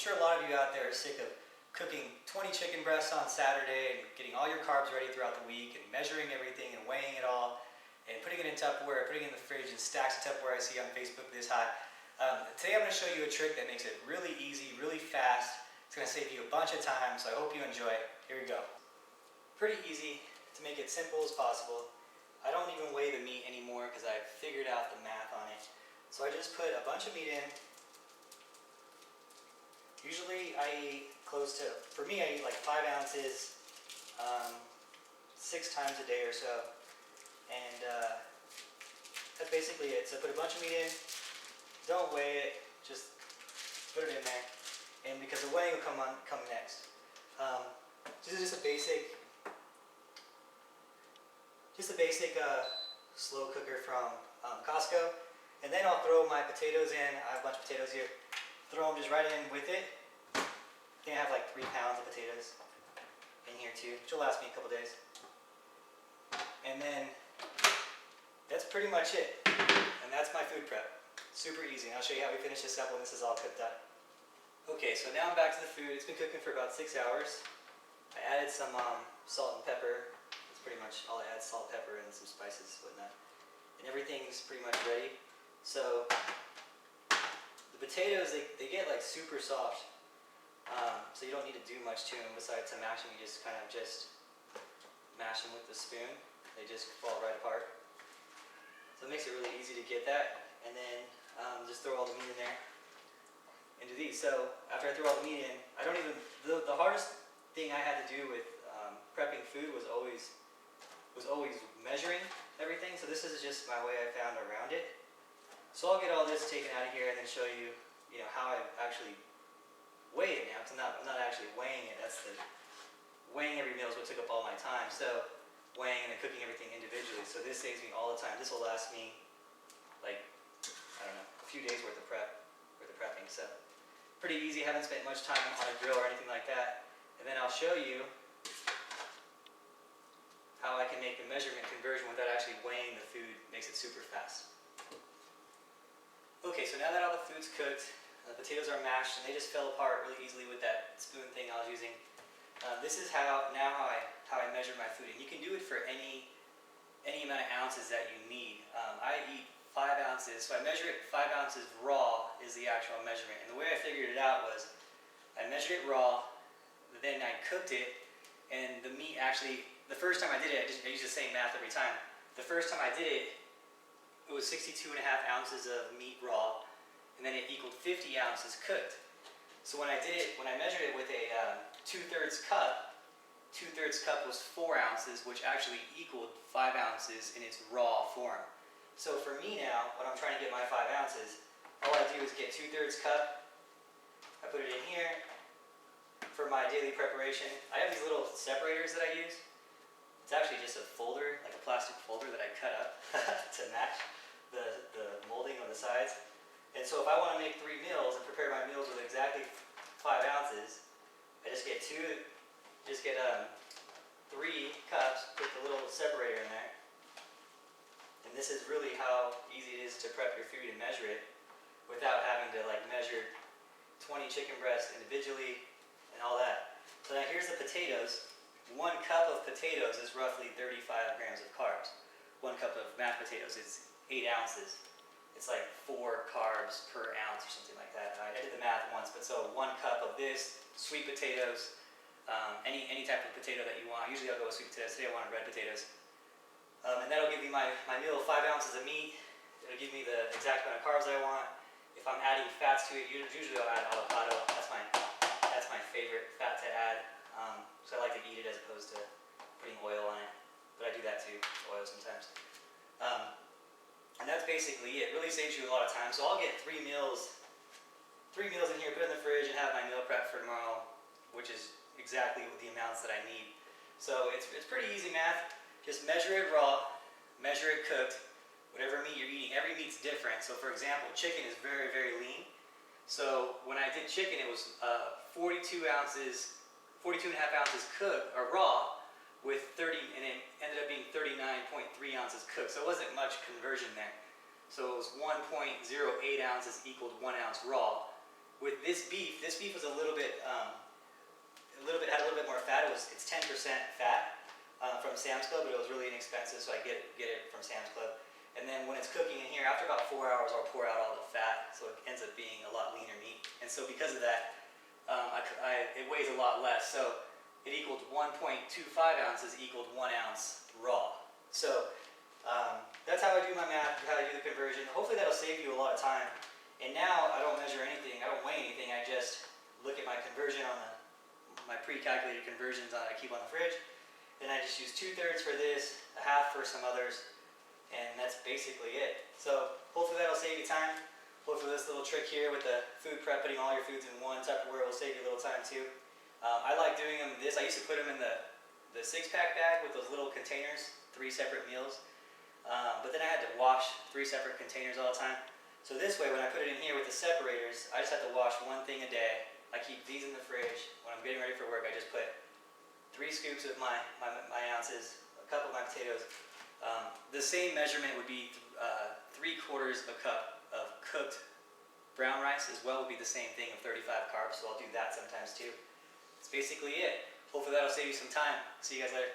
sure a lot of you out there are sick of cooking 20 chicken breasts on Saturday and getting all your carbs ready throughout the week and measuring everything and weighing it all and putting it in Tupperware, putting it in the fridge and stacks of Tupperware I see on Facebook this high. Today I'm going to show you a trick that makes it really easy, really fast. It's going to save you a bunch of time, so I hope you enjoy. Here we go. Pretty easy to make it simple as possible. I don't even weigh the meat anymore because I've figured out the math on it. So I just put a bunch of meat in. Usually I eat close to, for me I eat like 5 ounces 6 times a day or so. And that's basically it. So put a bunch of meat in, don't weigh it, just put it in there. And because the weighing will come next. This is just a basic slow cooker from Costco. And then I'll throw my potatoes in. I have a bunch of potatoes here. Throw them just right in with it. I think I have like 3 pounds of potatoes in here too, which will last me a couple days. And then that's pretty much it. And that's my food prep. Super easy. And I'll show you how we finish this up when this is all cooked up. Okay, so now I'm back to the food. It's been cooking for about 6 hours. I added some salt and pepper. That's pretty much all I add, salt, pepper, and some spices, whatnot. And everything's pretty much ready. So the potatoes, they get like super soft. So you don't need to do much to them besides to mash them. You just kind of mash them with the spoon. They just fall right apart. So it makes it really easy to get that. And then just throw all the meat in there into these. So after I throw all the meat in, I don't even, the hardest thing I had to do with prepping food was always measuring everything. So this is just my way I found around it. So I'll get all this taken out of here and then show you, how I actually weigh it now. I'm not actually weighing it. Weighing every meal is what took up all my time. So weighing and then cooking everything individually. So this saves me all the time. This will last me like, I don't know, a few days worth of prepping. So pretty easy. Haven't spent much time on a grill or anything like that. And then I'll show you how I can make the measurement conversion without actually weighing the food. Makes it super fast. Okay, so now that all the food's cooked, the potatoes are mashed and they just fell apart really easily with that spoon thing I was using. This is how I measure my food, and you can do it for any amount of ounces that you need. I eat 5 ounces, so I measure it 5 ounces raw is the actual measurement. And the way I figured it out was I measured it raw, then I cooked it, and the meat actually, the first time I did it, I used the same math every time. The first time I did it, it was 62.5 ounces of meat raw, and then it equaled 50 ounces cooked. So when I measured it with a 2/3 cup, 2/3 cup was 4 ounces, which actually equaled 5 ounces in its raw form. So for me now, when I'm trying to get my 5 ounces, all I do is get 2/3 cup, I put it in here for my daily preparation. I have these little separators that I use. It's actually just a folder, like a plastic folder that I cut up to match the molding on the sides. And so if I want to make 3 meals and prepare my meals with exactly 5 ounces, I just get 3 cups, put the little separator in there. And this is really how easy it is to prep your food and measure it without having to like measure 20 chicken breasts individually and all that. So now here's the potatoes. 1 cup of potatoes is roughly 35 grams of carbs. 1 cup of mashed potatoes is 8 ounces. It's like 4 carbs per ounce or something like that. I did the math once, but so 1 cup of this, sweet potatoes, any type of potato that you want. Usually I'll go with sweet potatoes. Today I wanted red potatoes. And that'll give me my meal of 5 ounces of meat. It'll give me the exact amount of carbs I want. If I'm adding fats to it, usually I'll add avocado. That's my favorite fat to add. So I like to eat it as opposed to putting oil on it. But I do that too, oil sometimes. And that's basically it. It really saves you a lot of time. So I'll get 3 meals in here, put it in the fridge, and have my meal prep for tomorrow, which is exactly the amounts that I need. So it's pretty easy math. Just measure it raw, measure it cooked, whatever meat you're eating. Every meat's different. So for example, chicken is very, very lean. So when I did chicken, it was 42.5 ounces cooked or raw, with 30, and it ended up being 39.3 ounces cooked. So it wasn't much conversion there. So it was 1.08 ounces equaled 1 ounce raw, with this beef was a little bit had a little bit more fat. It's 10% fat from Sam's Club, but it was really inexpensive, so I get it from Sam's Club. And then when it's cooking in here, after about 4 hours, I'll pour out all the fat, so it ends up being a lot leaner meat. And so because of that, it weighs a lot less. So it equaled 1.25 ounces equaled 1 ounce raw. So that's how I do my math, how I do the conversion. Hopefully that'll save you a lot of time. And now I don't measure anything, I don't weigh anything, I just look at my conversion on my pre-calculated conversions I keep on the fridge. Then I just use 2/3 for this, a half for some others, and that's basically it. So hopefully that'll save you time. Hopefully this little trick here with the food prep, putting all your foods in one Tupperware will save you a little time too. I like doing them this. I used to put them in the 6-pack bag with those little containers, 3 separate meals. But then I had to wash 3 separate containers all the time. So this way, when I put it in here with the separators, I just have to wash 1 thing a day. I keep these in the fridge. When I'm getting ready for work, I just put 3 scoops of my ounces, a cup of my potatoes. The same measurement would be 3/4 of a cup of cooked brown rice as well, would be the same thing of 35 carbs, so I'll do that sometimes too. That's basically it. Hopefully that'll save you some time. See you guys later.